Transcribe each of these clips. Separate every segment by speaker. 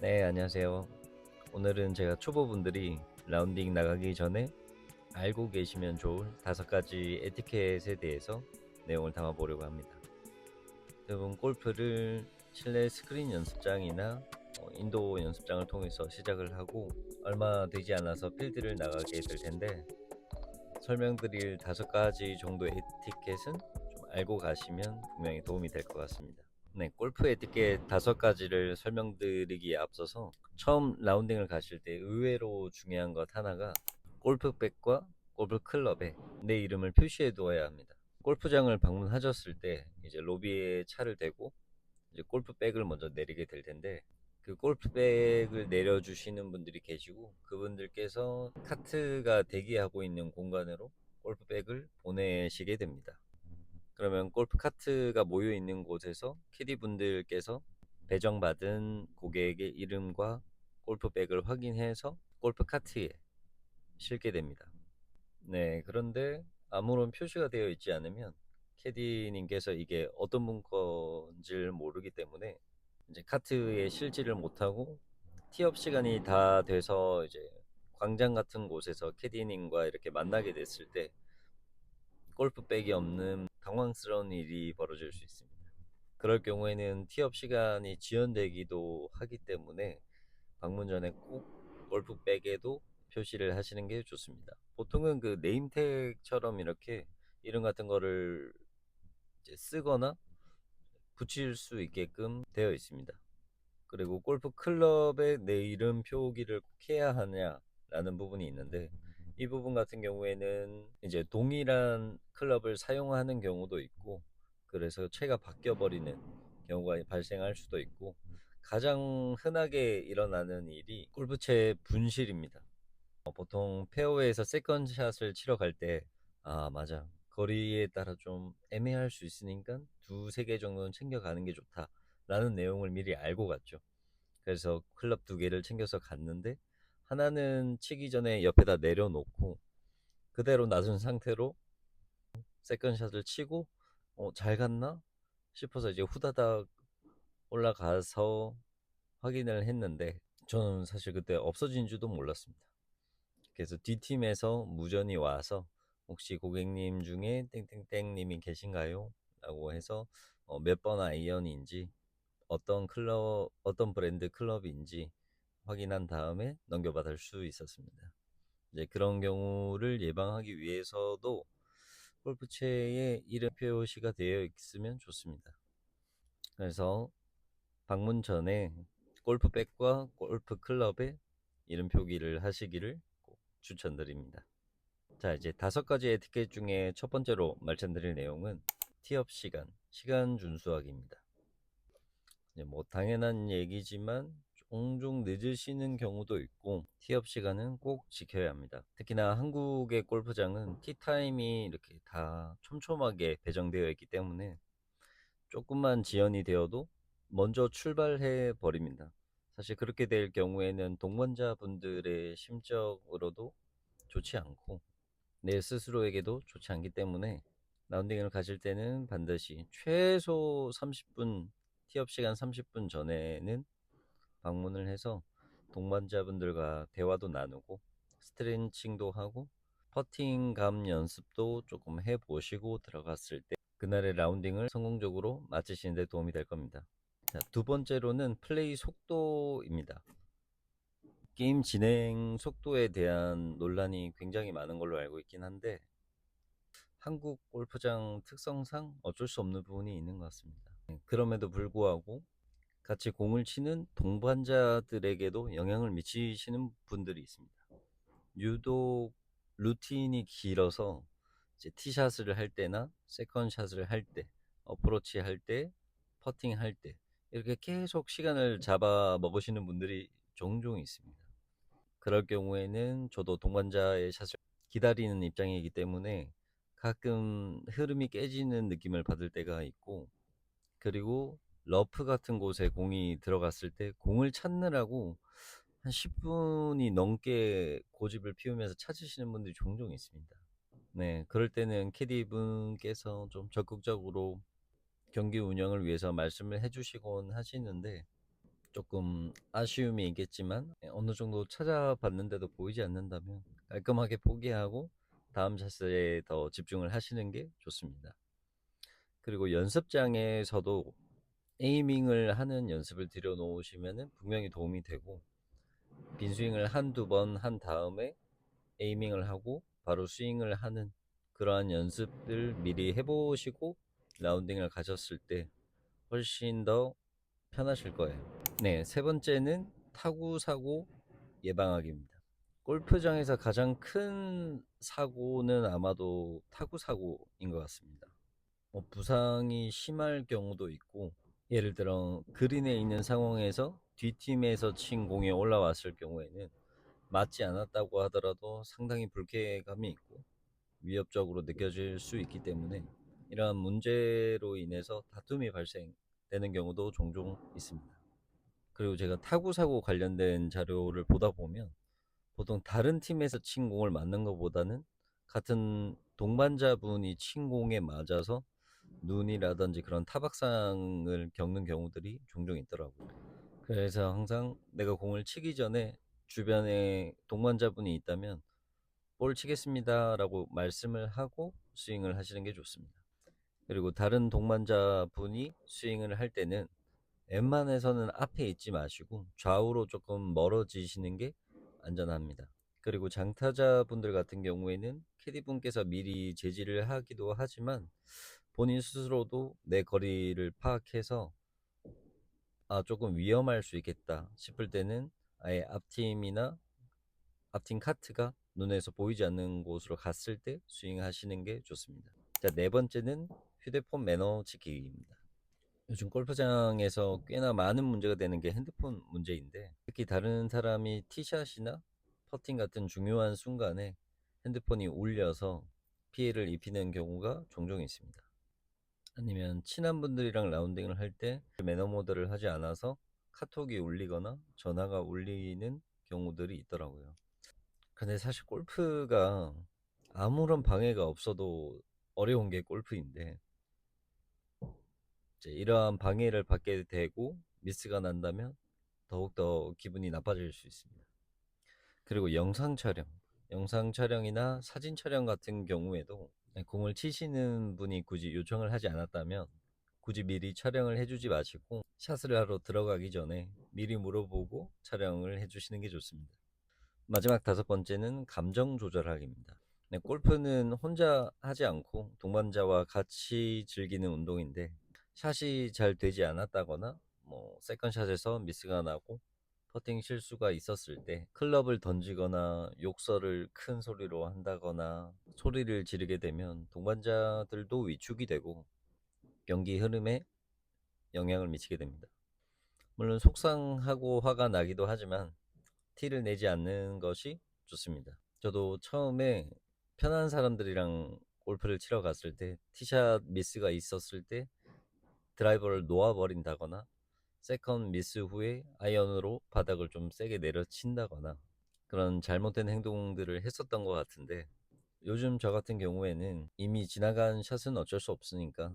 Speaker 1: 네, 안녕하세요. 오늘은 제가 초보분들이 라운딩 나가기 전에 알고 계시면 좋을 5가지 에티켓에 대해서 내용을 담아보려고 합니다. 대부분 골프를 실내 스크린 연습장이나 인도 연습장을 통해서 시작을 하고 얼마 되지 않아서 필드를 나가게 될 텐데, 설명드릴 5가지 정도의 에티켓은 좀 알고 가시면 분명히 도움이 될 것 같습니다. 네, 골프 에티켓 5가지를 설명드리기에 앞서서 처음 라운딩을 가실 때 의외로 중요한 것 하나가 골프백과 골프 클럽에 내 이름을 표시해 두어야 합니다. 골프장을 방문하셨을 때 이제 로비에 차를 대고 이제 골프백을 먼저 내리게 될 텐데, 그 골프백을 내려주시는 분들이 계시고 그분들께서 카트가 대기하고 있는 공간으로 골프백을 보내시게 됩니다. 그러면 골프 카트가 모여 있는 곳에서 캐디 분들께서 배정받은 고객의 이름과 골프백을 확인해서 골프 카트에 실게 됩니다. 네, 그런데 아무런 표시가 되어 있지 않으면 캐디님께서 이게 어떤 분 건지를 모르기 때문에 이제 카트에 실지를 못하고, 티업 시간이 다 돼서 이제 광장 같은 곳에서 캐디님과 이렇게 만나게 됐을 때 골프백이 없는 당황스러운 일이 벌어질 수 있습니다. 그럴 경우에는 티업 시간이 지연되기도 하기 때문에 방문 전에 꼭 골프백에도 표시를 하시는 게 좋습니다. 보통은 그 네임택처럼 이렇게 이름 같은 거를 이제 쓰거나 붙일 수 있게끔 되어 있습니다. 그리고 골프 클럽에 내 이름 표기를 꼭 해야 하냐라는 부분이 있는데, 이 부분 같은 경우에는 이제 동일한 클럽을 사용하는 경우도 있고, 그래서 채가 바뀌어 버리는 경우가 발생할 수도 있고, 가장 흔하게 일어나는 일이 골프채 분실입니다. 보통 페어웨이에서 세컨샷을 치러 갈 때, 아 맞아, 거리에 따라 좀 애매할 수 있으니까 두세 개 정도는 챙겨가는 게 좋다 라는 내용을 미리 알고 갔죠. 그래서 클럽 2개를 챙겨서 갔는데, 하나는 치기 전에 옆에다 내려놓고 그대로 놔둔 상태로 세컨샷을 치고 잘 갔나 싶어서 이제 후다닥 올라가서 확인을 했는데, 저는 사실 그때 없어진 줄도 몰랐습니다. 그래서 뒷팀에서 무전이 와서 혹시 고객님 중에 땡땡땡님이 계신가요? 라고 해서 몇 번 아이언인지 어떤 클럽, 어떤 브랜드 클럽인지 확인한 다음에 넘겨받을 수 있었습니다. 이제 그런 경우를 예방하기 위해서도 골프채에 이름 표시가 되어 있으면 좋습니다. 그래서 방문 전에 골프백과 골프 클럽에 이름 표기를 하시기를 꼭 추천드립니다. 자, 이제 5가지 에티켓 중에 첫 번째로 말씀드릴 내용은 티업 시간 준수하기입니다. 뭐 당연한 얘기지만 종종 늦으시는 경우도 있고, 티업 시간은 꼭 지켜야 합니다. 특히나 한국의 골프장은 티타임이 이렇게 다 촘촘하게 배정되어 있기 때문에 조금만 지연이 되어도 먼저 출발해 버립니다. 사실 그렇게 될 경우에는 동반자분들의 심적으로도 좋지 않고 내 스스로에게도 좋지 않기 때문에 라운딩을 가실 때는 반드시 최소 30분, 티업 시간 30분 전에는 방문을 해서 동반자분들과 대화도 나누고 스트레칭도 하고 퍼팅 감 연습도 조금 해보시고 들어갔을 때 그날의 라운딩을 성공적으로 마치시는 데 도움이 될 겁니다. 자, 두 번째로는 플레이 속도입니다. 게임 진행 속도에 대한 논란이 굉장히 많은 걸로 알고 있긴 한데, 한국 골프장 특성상 어쩔 수 없는 부분이 있는 것 같습니다. 그럼에도 불구하고 같이 공을 치는 동반자들에게도 영향을 미치시는 분들이 있습니다. 유독 루틴이 길어서 이제 티샷을 할 때나 세컨샷을 할 때, 어프로치 할 때, 퍼팅 할 때 이렇게 계속 시간을 잡아 먹으시는 분들이 종종 있습니다. 그럴 경우에는 저도 동반자의 샷을 기다리는 입장이기 때문에 가끔 흐름이 깨지는 느낌을 받을 때가 있고, 그리고 러프 같은 곳에 공이 들어갔을 때 공을 찾느라고 한 10분이 넘게 고집을 피우면서 찾으시는 분들이 종종 있습니다. 네, 그럴 때는 캐디 분께서 좀 적극적으로 경기 운영을 위해서 말씀을 해주시곤 하시는데, 조금 아쉬움이 있겠지만 어느 정도 찾아봤는데도 보이지 않는다면 깔끔하게 포기하고 다음 샷에 더 집중을 하시는 게 좋습니다. 그리고 연습장에서도 에이밍을 하는 연습을 들여놓으시면 분명히 도움이 되고, 빈스윙을 한두 번 한 다음에 에이밍을 하고 바로 스윙을 하는 그러한 연습들 미리 해보시고 라운딩을 가셨을 때 훨씬 더 편하실 거예요. 네, 세 번째는 타구 사고 예방하기입니다. 골프장에서 가장 큰 사고는 아마도 타구 사고인 것 같습니다. 부상이 심할 경우도 있고, 예를 들어 그린에 있는 상황에서 뒷팀에서 친 공이 올라왔을 경우에는 맞지 않았다고 하더라도 상당히 불쾌감이 있고 위협적으로 느껴질 수 있기 때문에 이러한 문제로 인해서 다툼이 발생되는 경우도 종종 있습니다. 그리고 제가 타구 사고 관련된 자료를 보다 보면 보통 다른 팀에서 친 공을 맞는 것보다는 같은 동반자분이 친 공에 맞아서 눈이라든지 그런 타박상을 겪는 경우들이 종종 있더라고요. 그래서 항상 내가 공을 치기 전에 주변에 동반자분이 있다면 볼 치겠습니다라고 말씀을 하고 스윙을 하시는 게 좋습니다. 그리고 다른 동반자분이 스윙을 할 때는 웬만해서는 앞에 있지 마시고 좌우로 조금 멀어지시는 게 안전합니다. 그리고 장타자분들 같은 경우에는 캐디분께서 미리 제지를 하기도 하지만 본인 스스로도 내 거리를 파악해서 조금 위험할 수 있겠다 싶을 때는 아예 앞팀이나 앞팀 카트가 눈에서 보이지 않는 곳으로 갔을 때 스윙하시는 게 좋습니다. 자, 네 번째는 휴대폰 매너 지키기입니다. 요즘 골프장에서 꽤나 많은 문제가 되는 게 핸드폰 문제인데, 특히 다른 사람이 티샷이나 퍼팅 같은 중요한 순간에 핸드폰이 울려서 피해를 입히는 경우가 종종 있습니다. 아니면 친한 분들이랑 라운딩을 할 때 매너 모드를 하지 않아서 카톡이 울리거나 전화가 울리는 경우들이 있더라고요. 근데 사실 골프가 아무런 방해가 없어도 어려운 게 골프인데, 이제 이러한 방해를 받게 되고 미스가 난다면 더욱더 기분이 나빠질 수 있습니다. 그리고 영상 촬영이나 사진 촬영 같은 경우에도 공을 치시는 분이 굳이 요청을 하지 않았다면 굳이 미리 촬영을 해주지 마시고 샷을 하러 들어가기 전에 미리 물어보고 촬영을 해주시는 게 좋습니다. 마지막 다섯 번째는 감정 조절하기입니다. 네, 골프는 혼자 하지 않고 동반자와 같이 즐기는 운동인데, 샷이 잘 되지 않았다거나 세컨샷에서 미스가 나고 퍼팅 실수가 있었을 때 클럽을 던지거나 욕설을 큰 소리로 한다거나 소리를 지르게 되면 동반자들도 위축이 되고 경기 흐름에 영향을 미치게 됩니다. 물론 속상하고 화가 나기도 하지만 티를 내지 않는 것이 좋습니다. 저도 처음에 편한 사람들이랑 골프를 치러 갔을 때 티샷 미스가 있었을 때 드라이버를 놓아버린다거나 세컨 미스 후에 아이언으로 바닥을 좀 세게 내려친다거나 그런 잘못된 행동들을 했었던 것 같은데, 요즘 저 같은 경우에는 이미 지나간 샷은 어쩔 수 없으니까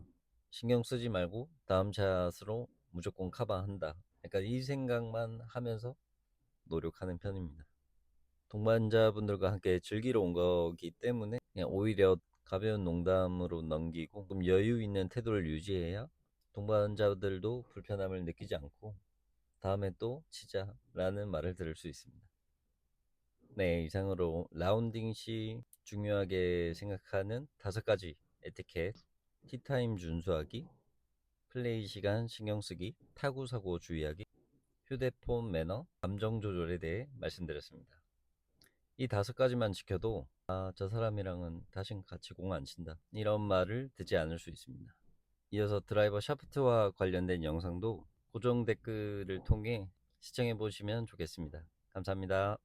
Speaker 1: 신경 쓰지 말고 다음 샷으로 무조건 커버한다, 약간 이 생각만 하면서 노력하는 편입니다. 동반자분들과 함께 즐기러 온 거기 때문에 그냥 오히려 가벼운 농담으로 넘기고 좀 여유 있는 태도를 유지해야 동반자들도 불편함을 느끼지 않고 다음에 또 치자라는 말을 들을 수 있습니다. 네, 이상으로 라운딩 시 중요하게 생각하는 다섯 가지 에티켓: 티타임 준수하기, 플레이 시간 신경 쓰기, 타구 사고 주의하기, 휴대폰 매너, 감정 조절에 대해 말씀드렸습니다. 이 다섯 가지만 지켜도 저 사람이랑은 다신 같이 공 안 친다, 이런 말을 듣지 않을 수 있습니다. 이어서 드라이버 샤프트와 관련된 영상도 고정 댓글을 통해 시청해 보시면 좋겠습니다. 감사합니다.